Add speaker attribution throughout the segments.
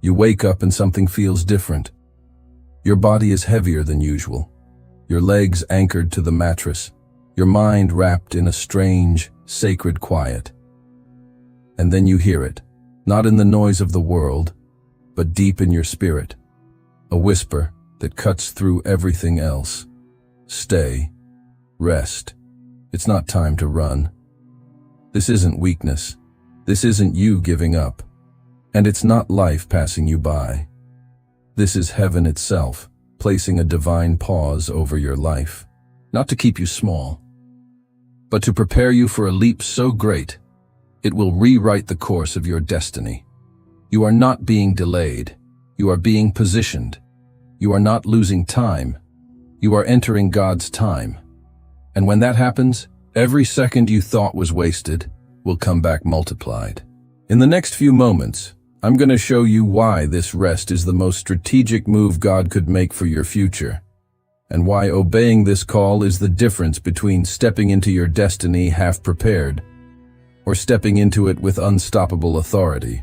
Speaker 1: You wake up and something feels different. Your body is heavier than usual. Your legs anchored to the mattress. Your mind wrapped in a strange, sacred quiet. And then you hear it, not in the noise of the world, but deep in your spirit. A whisper that cuts through everything else. Stay. Rest. It's not time to run. This isn't weakness. This isn't you giving up. And it's not life passing you by. This is heaven itself, placing a divine pause over your life, not to keep you small, but to prepare you for a leap so great, it will rewrite the course of your destiny. You are not being delayed. You are being positioned. You are not losing time. You are entering God's time. And when that happens, every second you thought was wasted will come back multiplied. In the next few moments, I'm going to show you why this rest is the most strategic move God could make for your future, and why obeying this call is the difference between stepping into your destiny half prepared or stepping into it with unstoppable authority.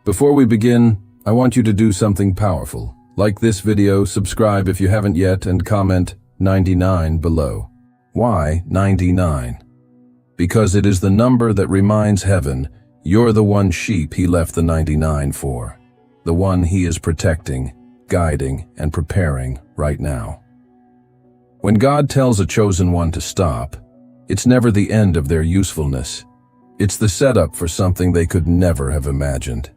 Speaker 1: Before we begin, I want you to do something powerful. Like this video, subscribe if you haven't yet, and comment 99 below. Why 99? Because it is the number that reminds heaven you're the one sheep he left the 99 for, the one he is protecting, guiding, and preparing right now. When God tells a chosen one to stop, it's never the end of their usefulness. It's the setup for something they could never have imagined.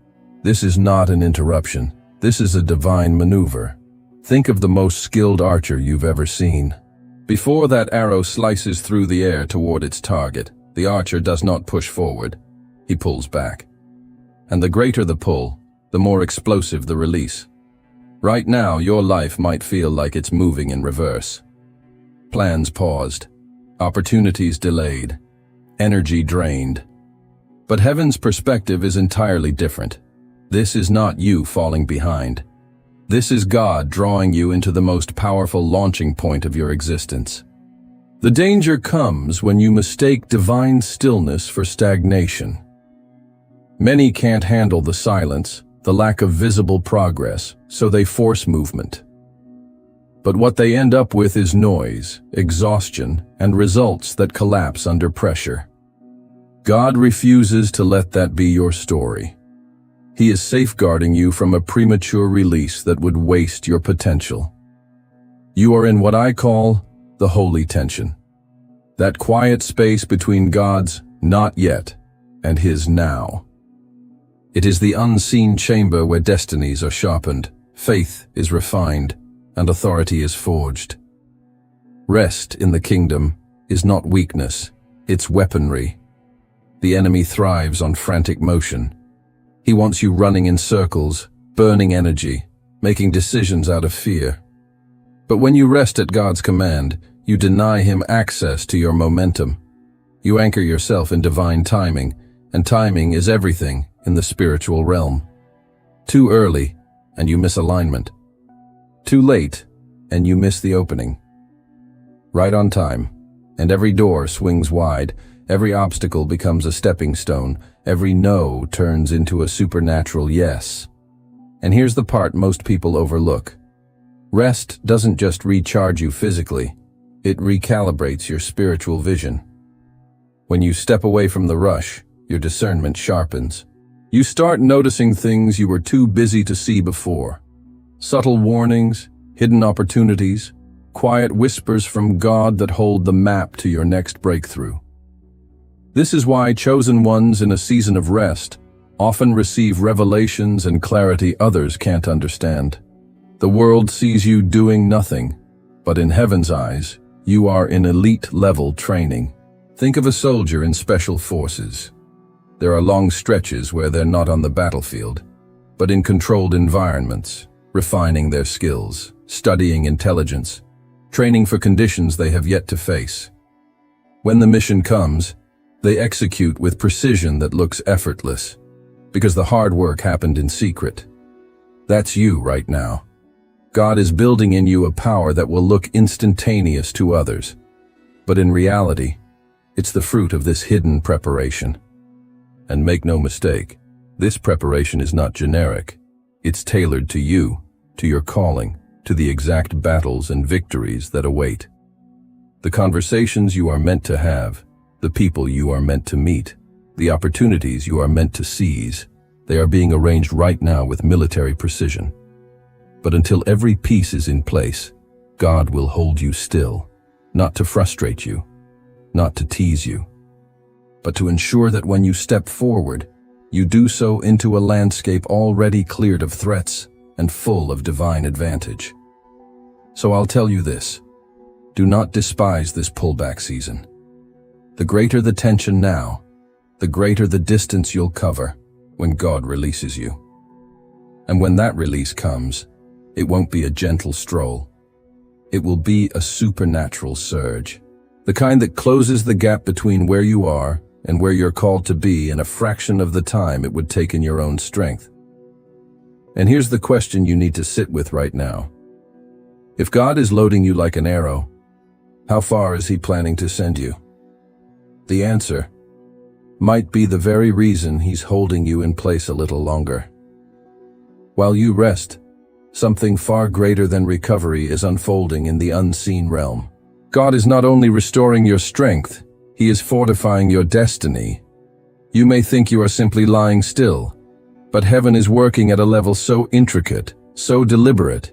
Speaker 1: This is not an interruption. This is a divine maneuver. Think of the most skilled archer you've ever seen. Before that arrow slices through the air toward its target, the archer does not push forward. He pulls back. And the greater the pull, the more explosive the release. Right now, your life might feel like it's moving in reverse. Plans paused, opportunities delayed, energy drained. But heaven's perspective is entirely different. This is not you falling behind. This is God drawing you into the most powerful launching point of your existence. The danger comes when you mistake divine stillness for stagnation. Many can't handle the silence, the lack of visible progress, so they force movement. But what they end up with is noise, exhaustion, and results that collapse under pressure. God refuses to let that be your story. He is safeguarding you from a premature release that would waste your potential. You are in what I call the holy tension. That quiet space between God's not yet and His now. It is the unseen chamber where destinies are sharpened, faith is refined, and authority is forged. Rest in the kingdom is not weakness, it's weaponry. The enemy thrives on frantic motion. He wants you running in circles, burning energy, making decisions out of fear. But when you rest at God's command, you deny Him access to your momentum. You anchor yourself in divine timing, and timing is everything in the spiritual realm. Too early, and you miss alignment. Too late, and you miss the opening. Right on time, and every door swings wide, every obstacle becomes a stepping stone, every no turns into a supernatural yes. And here's the part most people overlook. Rest doesn't just recharge you physically, it recalibrates your spiritual vision. When you step away from the rush, your discernment sharpens. You start noticing things you were too busy to see before. Subtle warnings, hidden opportunities, quiet whispers from God that hold the map to your next breakthrough. This is why chosen ones in a season of rest often receive revelations and clarity others can't understand. The world sees you doing nothing, but in heaven's eyes, you are in elite-level training. Think of a soldier in special forces. There are long stretches where they're not on the battlefield, but in controlled environments, refining their skills, studying intelligence, training for conditions they have yet to face. When the mission comes, they execute with precision that looks effortless, because the hard work happened in secret. That's you right now. God is building in you a power that will look instantaneous to others, but in reality, it's the fruit of this hidden preparation. And make no mistake, this preparation is not generic. It's tailored to you, to your calling, to the exact battles and victories that await. The conversations you are meant to have, the people you are meant to meet, the opportunities you are meant to seize, they are being arranged right now with military precision. But until every piece is in place, God will hold you still, not to frustrate you, not to tease you, but to ensure that when you step forward, you do so into a landscape already cleared of threats and full of divine advantage. So I'll tell you this, do not despise this pullback season. The greater the tension now, the greater the distance you'll cover when God releases you. And when that release comes, it won't be a gentle stroll. It will be a supernatural surge, the kind that closes the gap between where you are and where you're called to be in a fraction of the time it would take in your own strength. And here's the question you need to sit with right now. If God is loading you like an arrow, how far is He planning to send you? The answer might be the very reason He's holding you in place a little longer. While you rest, something far greater than recovery is unfolding in the unseen realm. God is not only restoring your strength, He is fortifying your destiny. You may think you are simply lying still, but heaven is working at a level so intricate, so deliberate,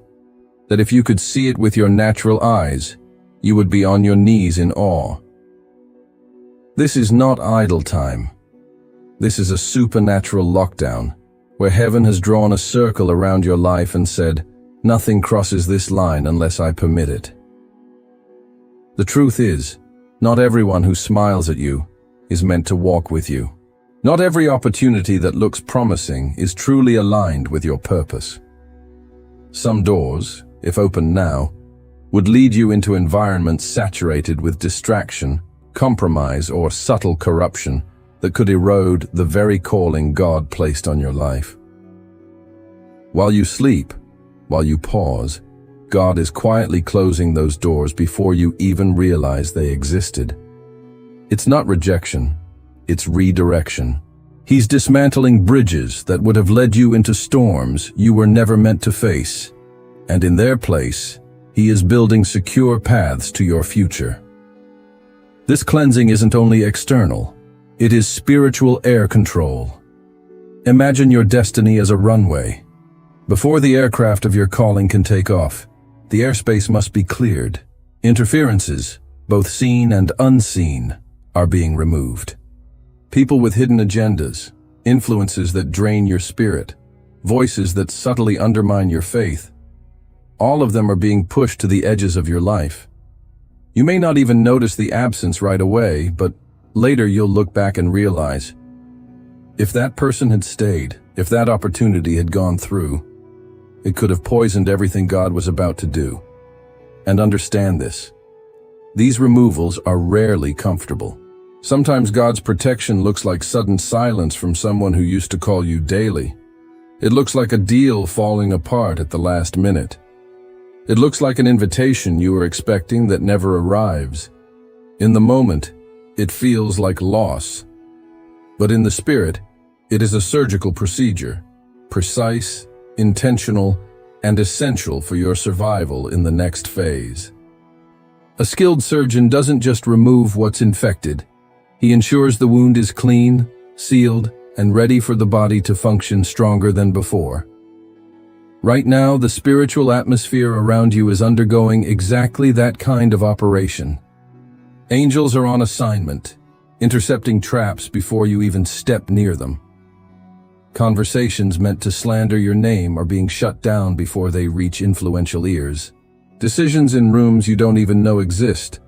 Speaker 1: that if you could see it with your natural eyes, you would be on your knees in awe. This is not idle time. This is a supernatural lockdown, where heaven has drawn a circle around your life and said, nothing crosses this line unless I permit it. The truth is, not everyone who smiles at you is meant to walk with you. Not every opportunity that looks promising is truly aligned with your purpose. Some doors, if opened now, would lead you into environments saturated with distraction, compromise, or subtle corruption that could erode the very calling God placed on your life. While you sleep, while you pause, God is quietly closing those doors before you even realize they existed. It's not rejection, it's redirection. He's dismantling bridges that would have led you into storms you were never meant to face. And in their place, He is building secure paths to your future. This cleansing isn't only external, it is spiritual air control. Imagine your destiny as a runway. Before the aircraft of your calling can take off, the airspace must be cleared. Interferences, both seen and unseen, are being removed. People with hidden agendas, influences that drain your spirit, voices that subtly undermine your faith, all of them are being pushed to the edges of your life. You may not even notice the absence right away, but later you'll look back and realize, if that person had stayed, if that opportunity had gone through, it could have poisoned everything God was about to do. And understand this, these removals are rarely comfortable. Sometimes God's protection looks like sudden silence from someone who used to call you daily. It looks like a deal falling apart at the last minute. It looks like an invitation you were expecting that never arrives. In the moment, it feels like loss. But in the spirit, it is a surgical procedure, precise, intentional, and essential for your survival in the next phase. A skilled surgeon doesn't just remove what's infected. He ensures the wound is clean, sealed, and ready for the body to function stronger than before. Right now, the spiritual atmosphere around you is undergoing exactly that kind of operation. Angels are on assignment, intercepting traps before you even step near them. Conversations meant to slander your name are being shut down before they reach influential ears. Decisions in rooms you don't even know exist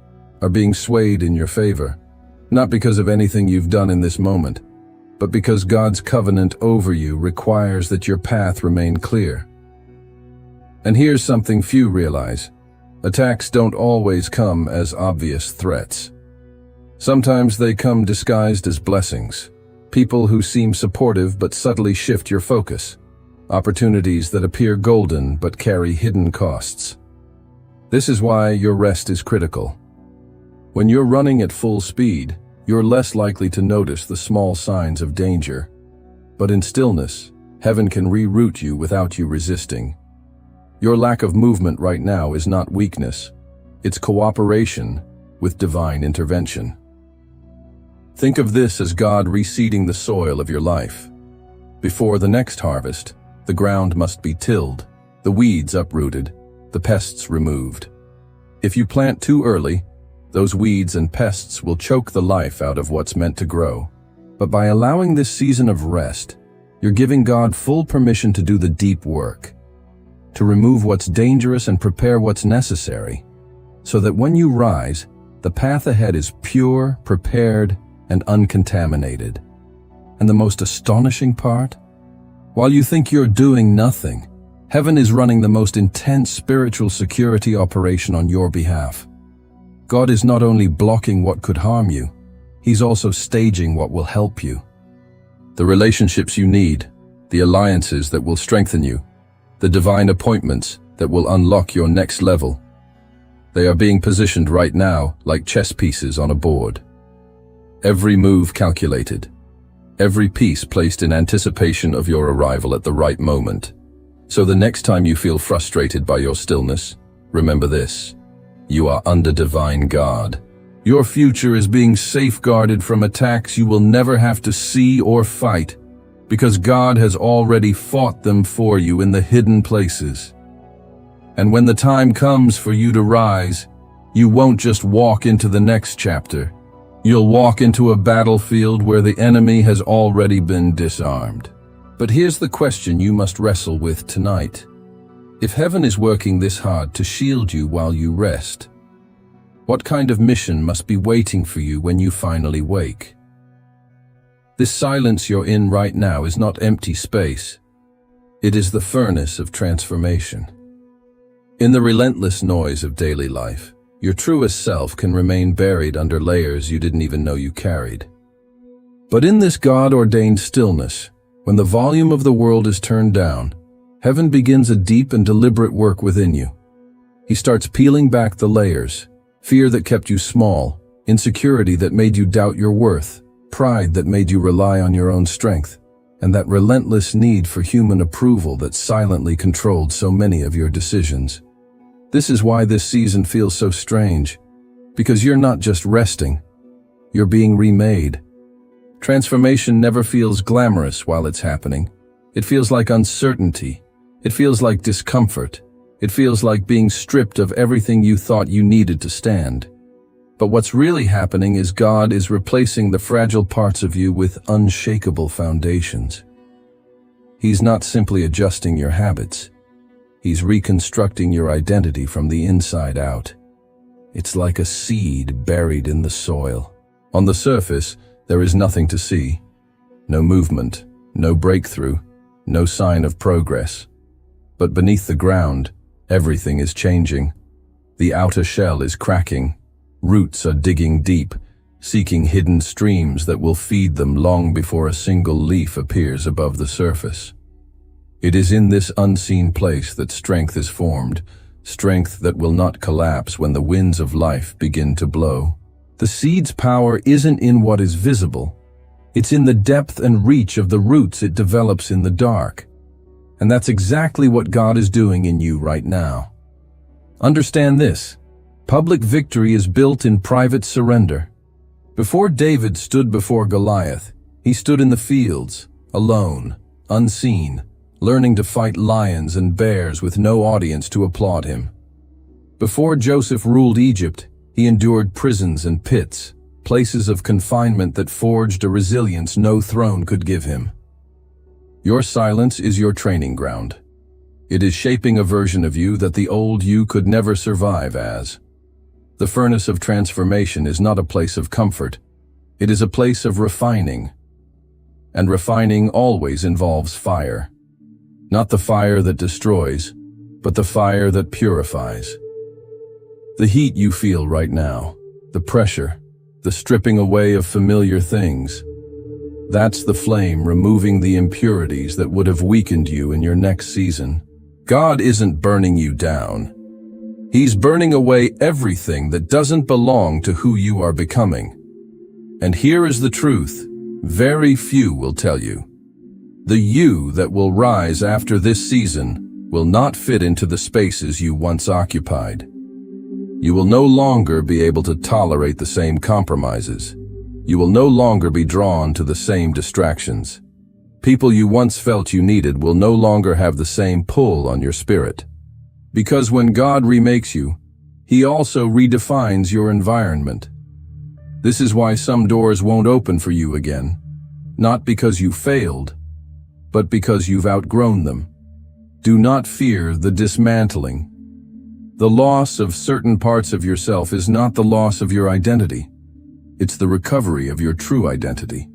Speaker 1: are being swayed in your favor, not because of anything you've done in this moment, but because God's covenant over you requires that your path remain clear. And here's something few realize. Attacks don't always come as obvious threats. Sometimes they come disguised as blessings. People who seem supportive but subtly shift your focus. Opportunities that appear golden but carry hidden costs. This is why your rest is critical. When you're running at full speed, you're less likely to notice the small signs of danger. But in stillness, Heaven can reroute you without you resisting. Your lack of movement right now is not weakness. It's cooperation with divine intervention. Think of this as God reseeding the soil of your life. Before the next harvest, the ground must be tilled, the weeds uprooted, the pests removed. If you plant too early, those weeds and pests will choke the life out of what's meant to grow. But by allowing this season of rest, you're giving God full permission to do the deep work, to remove what's dangerous and prepare what's necessary, so that when you rise, the path ahead is pure, prepared, and uncontaminated. And the most astonishing part? While you think you're doing nothing, heaven is running the most intense spiritual security operation on your behalf. God is not only blocking what could harm you, He's also staging what will help you. The relationships you need, the alliances that will strengthen you, the divine appointments that will unlock your next level. They are being positioned right now like chess pieces on a board. Every move calculated, every piece placed in anticipation of your arrival at the right moment. So the next time you feel frustrated by your stillness, remember this: you are under divine guard. Your future is being safeguarded from attacks you will never have to see or fight, because God has already fought them for you in the hidden places. And when the time comes for you to rise, you won't just walk into the next chapter. You'll walk into a battlefield where the enemy has already been disarmed. But here's the question you must wrestle with tonight. If heaven is working this hard to shield you while you rest, what kind of mission must be waiting for you when you finally wake? This silence you're in right now is not empty space. It is the furnace of transformation. In the relentless noise of daily life, your truest self can remain buried under layers you didn't even know you carried. But in this God-ordained stillness, when the volume of the world is turned down, heaven begins a deep and deliberate work within you. He starts peeling back the layers: fear that kept you small, insecurity that made you doubt your worth, pride that made you rely on your own strength, and that relentless need for human approval that silently controlled so many of your decisions. This is why this season feels so strange, because you're not just resting, you're being remade. Transformation never feels glamorous while it's happening. It feels like uncertainty. It feels like discomfort. It feels like being stripped of everything you thought you needed to stand. But what's really happening is God is replacing the fragile parts of you with unshakable foundations. He's not simply adjusting your habits. He's reconstructing your identity from the inside out. It's like a seed buried in the soil. On the surface, there is nothing to see. No movement, no breakthrough, no sign of progress. But beneath the ground, everything is changing. The outer shell is cracking. Roots are digging deep, seeking hidden streams that will feed them long before a single leaf appears above the surface. It is in this unseen place that strength is formed, strength that will not collapse when the winds of life begin to blow. The seed's power isn't in what is visible. It's in the depth and reach of the roots it develops in the dark. And that's exactly what God is doing in you right now. Understand this: public victory is built in private surrender. Before David stood before Goliath, he stood in the fields, alone, unseen, learning to fight lions and bears with no audience to applaud him. Before Joseph ruled Egypt, he endured prisons and pits, places of confinement that forged a resilience no throne could give him. Your silence is your training ground. It is shaping a version of you that the old you could never survive as. The furnace of transformation is not a place of comfort. It is a place of refining. And refining always involves fire. Not the fire that destroys, but the fire that purifies. The heat you feel right now, the pressure, the stripping away of familiar things, that's the flame removing the impurities that would have weakened you in your next season. God isn't burning you down. He's burning away everything that doesn't belong to who you are becoming. And here is the truth: very few will tell you. The you that will rise after this season will not fit into the spaces you once occupied. You will no longer be able to tolerate the same compromises. You will no longer be drawn to the same distractions. People you once felt you needed will no longer have the same pull on your spirit. Because when God remakes you, He also redefines your environment. This is why some doors won't open for you again, not because you failed, but because you've outgrown them. Do not fear the dismantling. The loss of certain parts of yourself is not the loss of your identity. It's the recovery of your true identity.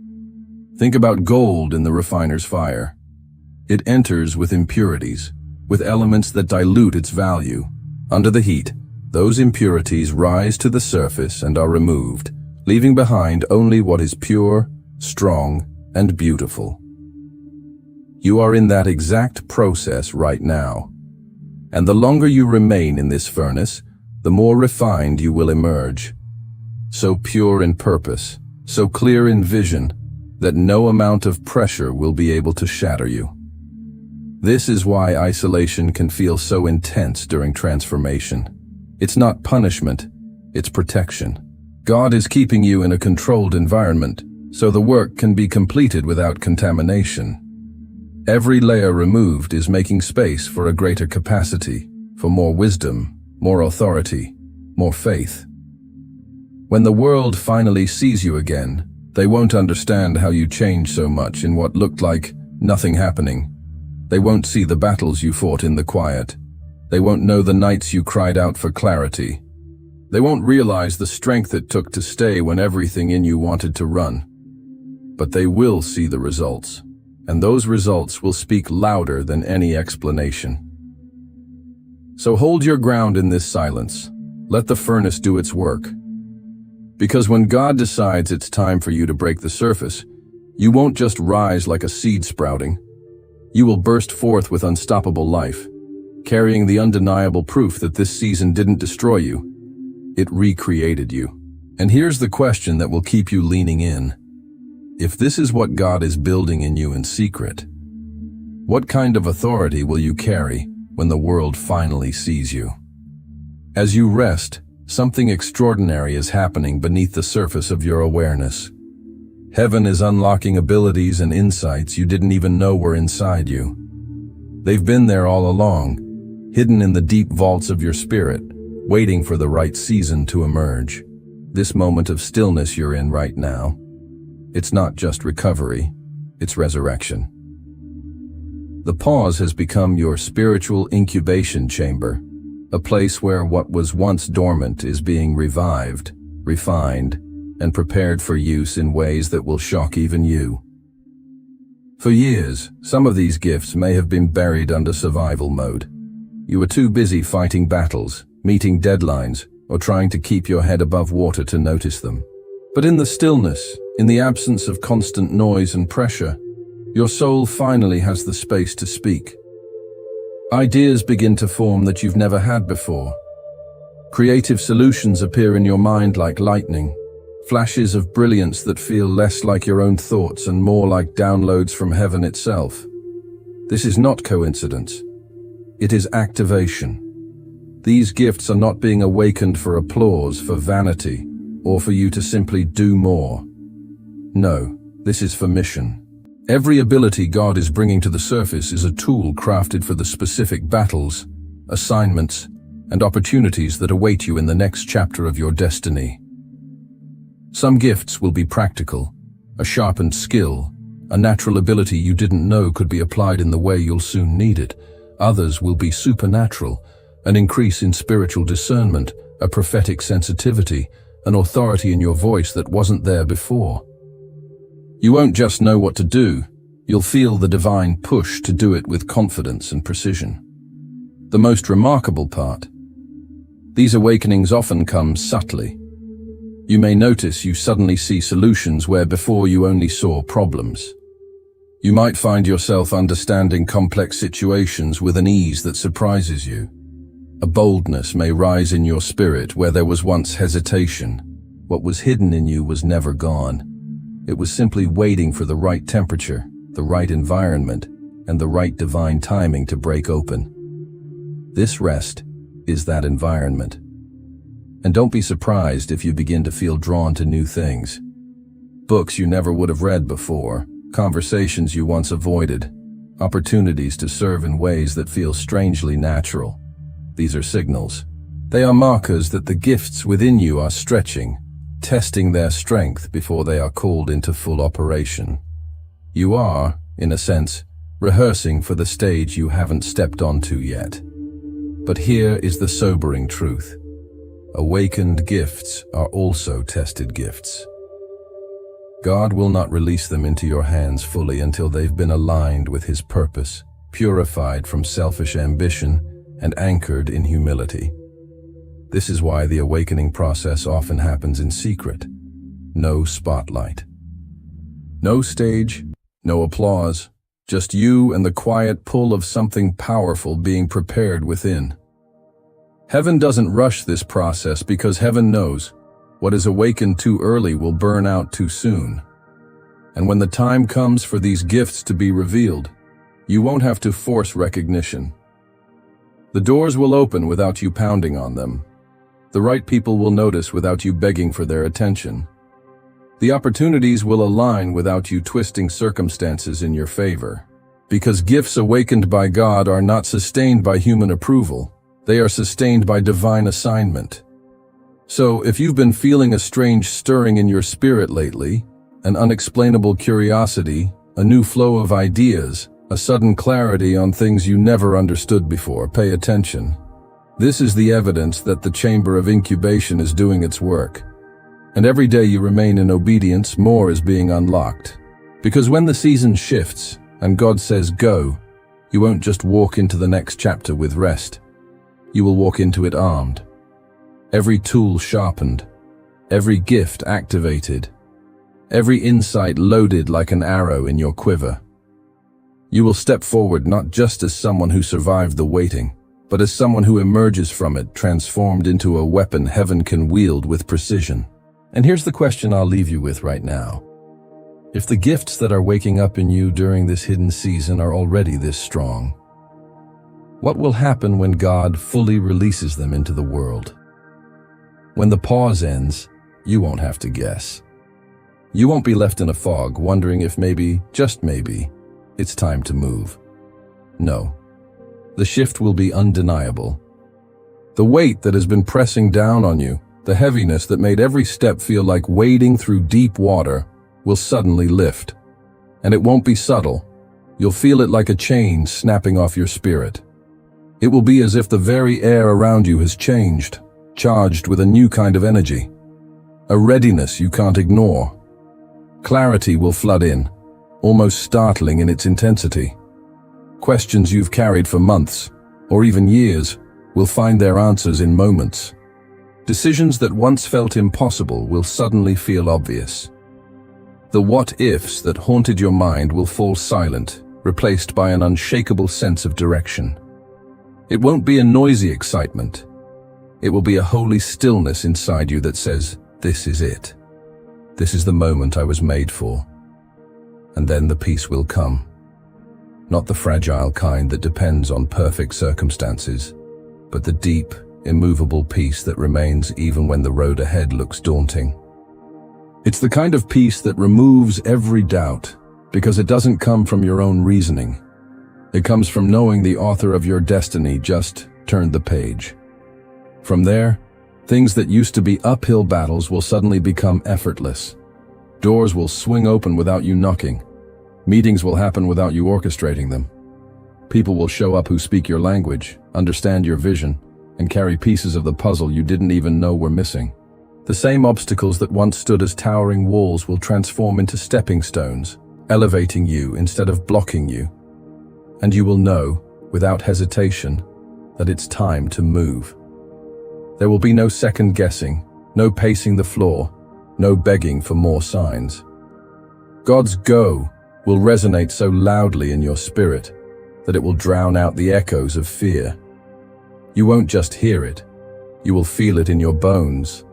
Speaker 1: Think about gold in the refiner's fire. It enters with impurities, with elements that dilute its value. Under the heat, those impurities rise to the surface and are removed, leaving behind only what is pure, strong, and beautiful. You are in that exact process right now. And the longer you remain in this furnace, the more refined you will emerge. So pure in purpose, so clear in vision, that no amount of pressure will be able to shatter you. This is why isolation can feel so intense during transformation. It's not punishment, it's protection. God is keeping you in a controlled environment, so the work can be completed without contamination. Every layer removed is making space for a greater capacity, for more wisdom, more authority, more faith. When the world finally sees you again, they won't understand how you changed so much in what looked like nothing happening. They won't see the battles you fought in the quiet. They won't know the nights you cried out for clarity. They won't realize the strength it took to stay when everything in you wanted to run. But they will see the results, and those results will speak louder than any explanation. So hold your ground in this silence. Let the furnace do its work. Because when God decides it's time for you to break the surface, you won't just rise like a seed sprouting. You will burst forth with unstoppable life, carrying the undeniable proof that this season didn't destroy you. It recreated you. And here's the question that will keep you leaning in. If this is what God is building in you in secret, what kind of authority will you carry when the world finally sees you? As you rest, something extraordinary is happening beneath the surface of your awareness. Heaven is unlocking abilities and insights you didn't even know were inside you. They've been there all along, hidden in the deep vaults of your spirit, waiting for the right season to emerge. This moment of stillness you're in right now, it's not just recovery, it's resurrection. The pause has become your spiritual incubation chamber, a place where what was once dormant is being revived, refined, and prepared for use in ways that will shock even you. For years, some of these gifts may have been buried under survival mode. You were too busy fighting battles, meeting deadlines, or trying to keep your head above water to notice them. But in the stillness, in the absence of constant noise and pressure, your soul finally has the space to speak. Ideas begin to form that you've never had before. Creative solutions appear in your mind like lightning, flashes of brilliance that feel less like your own thoughts and more like downloads from heaven itself. This is not coincidence. It is activation. These gifts are not being awakened for applause, for vanity, or for you to simply do more. No, this is for mission. Every ability God is bringing to the surface is a tool crafted for the specific battles, assignments, and opportunities that await you in the next chapter of your destiny. Some gifts will be practical, a sharpened skill, a natural ability you didn't know could be applied in the way you'll soon need it. Others will be supernatural, an increase in spiritual discernment, a prophetic sensitivity, an authority in your voice that wasn't there before. You won't just know what to do, you'll feel the divine push to do it with confidence and precision. The most remarkable part: these awakenings often come subtly. You may notice you suddenly see solutions where before you only saw problems. You might find yourself understanding complex situations with an ease that surprises you. A boldness may rise in your spirit where there was once hesitation. What was hidden in you was never gone. It was simply waiting for the right temperature, the right environment, and the right divine timing to break open. This rest is that environment. And don't be surprised if you begin to feel drawn to new things. Books you never would have read before, conversations you once avoided, opportunities to serve in ways that feel strangely natural. These are signals. They are markers that the gifts within you are stretching, testing their strength before they are called into full operation. You are, in a sense, rehearsing for the stage you haven't stepped onto yet. But here is the sobering truth. Awakened gifts are also tested gifts. God will not release them into your hands fully until they've been aligned with His purpose, purified from selfish ambition, and anchored in humility. This is why the awakening process often happens in secret. No spotlight. No stage, no applause, just you and the quiet pull of something powerful being prepared within. Heaven doesn't rush this process because heaven knows what is awakened too early will burn out too soon. And when the time comes for these gifts to be revealed, you won't have to force recognition. The doors will open without you pounding on them. The right people will notice without you begging for their attention. The opportunities will align without you twisting circumstances in your favor. Because gifts awakened by God are not sustained by human approval. They are sustained by divine assignment. So, if you've been feeling a strange stirring in your spirit lately, an unexplainable curiosity, a new flow of ideas, a sudden clarity on things you never understood before, pay attention. This is the evidence that the chamber of incubation is doing its work. And every day you remain in obedience, more is being unlocked. Because when the season shifts and God says go, you won't just walk into the next chapter with rest. You will walk into it armed. Every tool sharpened, every gift activated, every insight loaded like an arrow in your quiver. You will step forward not just as someone who survived the waiting, but as someone who emerges from it transformed into a weapon heaven can wield with precision. And here's the question I'll leave you with right now. If the gifts that are waking up in you during this hidden season are already this strong, what will happen when God fully releases them into the world? When the pause ends, you won't have to guess. You won't be left in a fog wondering if maybe, just maybe, it's time to move. No. The shift will be undeniable. The weight that has been pressing down on you, the heaviness that made every step feel like wading through deep water, will suddenly lift. And it won't be subtle. You'll feel it like a chain snapping off your spirit. It will be as if the very air around you has changed, charged with a new kind of energy. A readiness you can't ignore. Clarity will flood in, almost startling in its intensity. Questions you've carried for months, or even years, will find their answers in moments. Decisions that once felt impossible will suddenly feel obvious. The what-ifs that haunted your mind will fall silent, replaced by an unshakable sense of direction. It won't be a noisy excitement. It will be a holy stillness inside you that says, this is it. This is the moment I was made for. And then the peace will come. Not the fragile kind that depends on perfect circumstances, but the deep, immovable peace that remains even when the road ahead looks daunting. It's the kind of peace that removes every doubt, because it doesn't come from your own reasoning. It comes from knowing the author of your destiny just turned the page. From there, things that used to be uphill battles will suddenly become effortless. Doors will swing open without you knocking. Meetings will happen without you orchestrating them. People will show up who speak your language, understand your vision, and carry pieces of the puzzle you didn't even know were missing. The same obstacles that once stood as towering walls will transform into stepping stones, elevating you instead of blocking you. And you will know, without hesitation, that it's time to move. There will be no second guessing, no pacing the floor, no begging for more signs. God's go will resonate so loudly in your spirit that it will drown out the echoes of fear. You won't just hear it, you will feel it in your bones,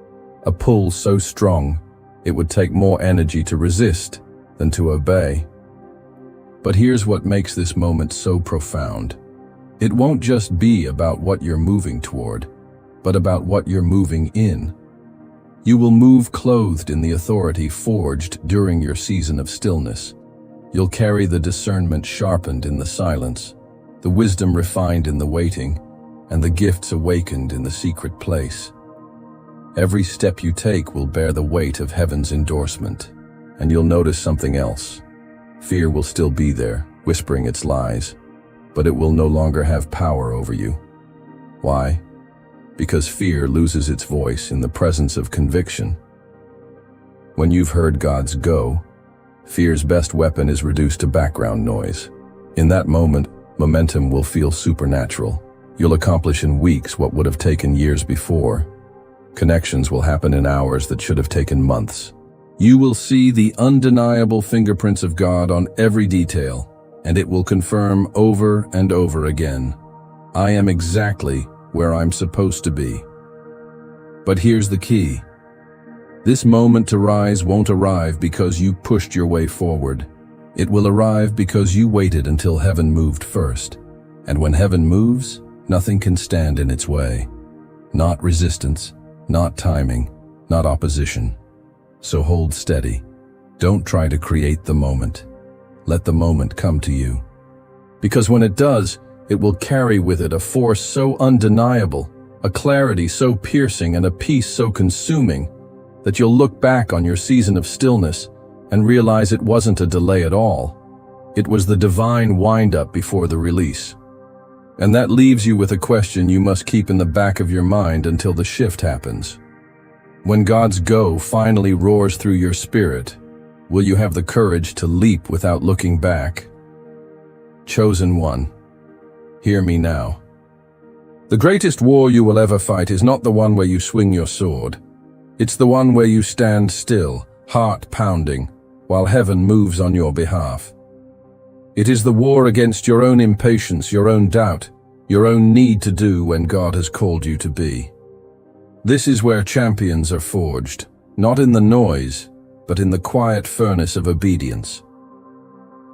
Speaker 1: a pull so strong it would take more energy to resist than to obey. But here's what makes this moment so profound. It won't just be about what you're moving toward, but about what you're moving in. You will move clothed in the authority forged during your season of stillness. You'll carry the discernment sharpened in the silence, the wisdom refined in the waiting, and the gifts awakened in the secret place. Every step you take will bear the weight of heaven's endorsement, and you'll notice something else. Fear will still be there, whispering its lies, but it will no longer have power over you. Why? Because fear loses its voice in the presence of conviction. When you've heard God's go, fear's best weapon is reduced to background noise. In that moment, momentum will feel supernatural. You'll accomplish in weeks what would have taken years before. Connections will happen in hours that should have taken months. You will see the undeniable fingerprints of God on every detail, and it will confirm over and over again, I am exactly where I'm supposed to be. But here's the key. This moment to rise won't arrive because you pushed your way forward. It will arrive because you waited until heaven moved first. And when heaven moves, nothing can stand in its way. Not resistance, not timing, not opposition. So hold steady. Don't try to create the moment. Let the moment come to you. Because when it does, it will carry with it a force so undeniable, a clarity so piercing, and a peace so consuming that you'll look back on your season of stillness and realize it wasn't a delay at all. It was the divine wind-up before the release. And that leaves you with a question you must keep in the back of your mind until the shift happens. When God's go finally roars through your spirit, will you have the courage to leap without looking back? Chosen one, hear me now. The greatest war you will ever fight is not the one where you swing your sword. It's the one where you stand still, heart pounding, while heaven moves on your behalf. It is the war against your own impatience, your own doubt, your own need to do when God has called you to be. This is where champions are forged, not in the noise, but in the quiet furnace of obedience.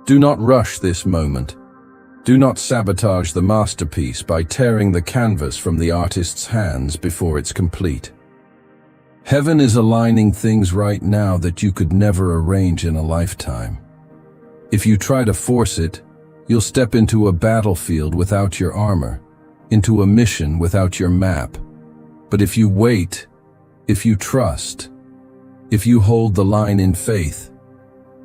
Speaker 1: Do not rush this moment. Do not sabotage the masterpiece by tearing the canvas from the artist's hands before it's complete. Heaven is aligning things right now that you could never arrange in a lifetime. If you try to force it, you'll step into a battlefield without your armor, into a mission without your map. But if you wait, if you trust, if you hold the line in faith,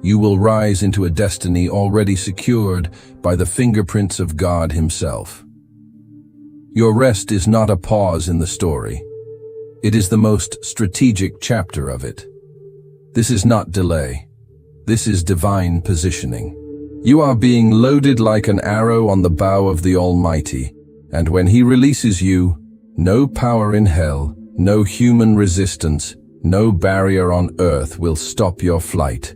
Speaker 1: you will rise into a destiny already secured by the fingerprints of God Himself. Your rest is not a pause in the story. It is the most strategic chapter of it. This is not delay. This is divine positioning. You are being loaded like an arrow on the bow of the Almighty, and when He releases you, no power in hell, no human resistance, no barrier on earth will stop your flight.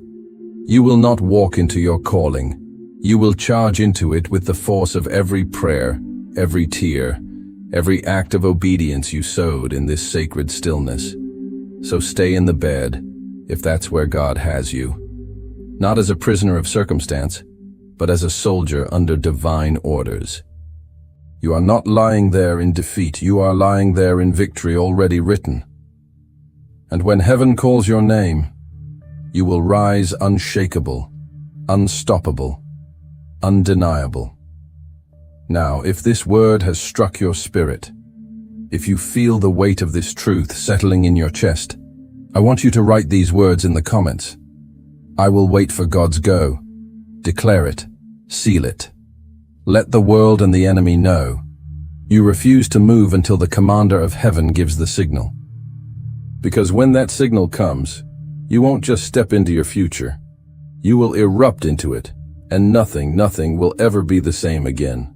Speaker 1: You will not walk into your calling. You will charge into it with the force of every prayer, every tear, every act of obedience you sowed in this sacred stillness. So stay in the bed, if that's where God has you. Not as a prisoner of circumstance, but as a soldier under divine orders. You are not lying there in defeat. You are lying there in victory already written. And when heaven calls your name, you will rise unshakable, unstoppable, undeniable. Now, if this word has struck your spirit, if you feel the weight of this truth settling in your chest, I want you to write these words in the comments. I will wait for God's go. Declare it. Seal it. Let the world and the enemy know. You refuse to move until the commander of heaven gives the signal. Because when that signal comes, you won't just step into your future. You will erupt into it, and nothing will ever be the same again.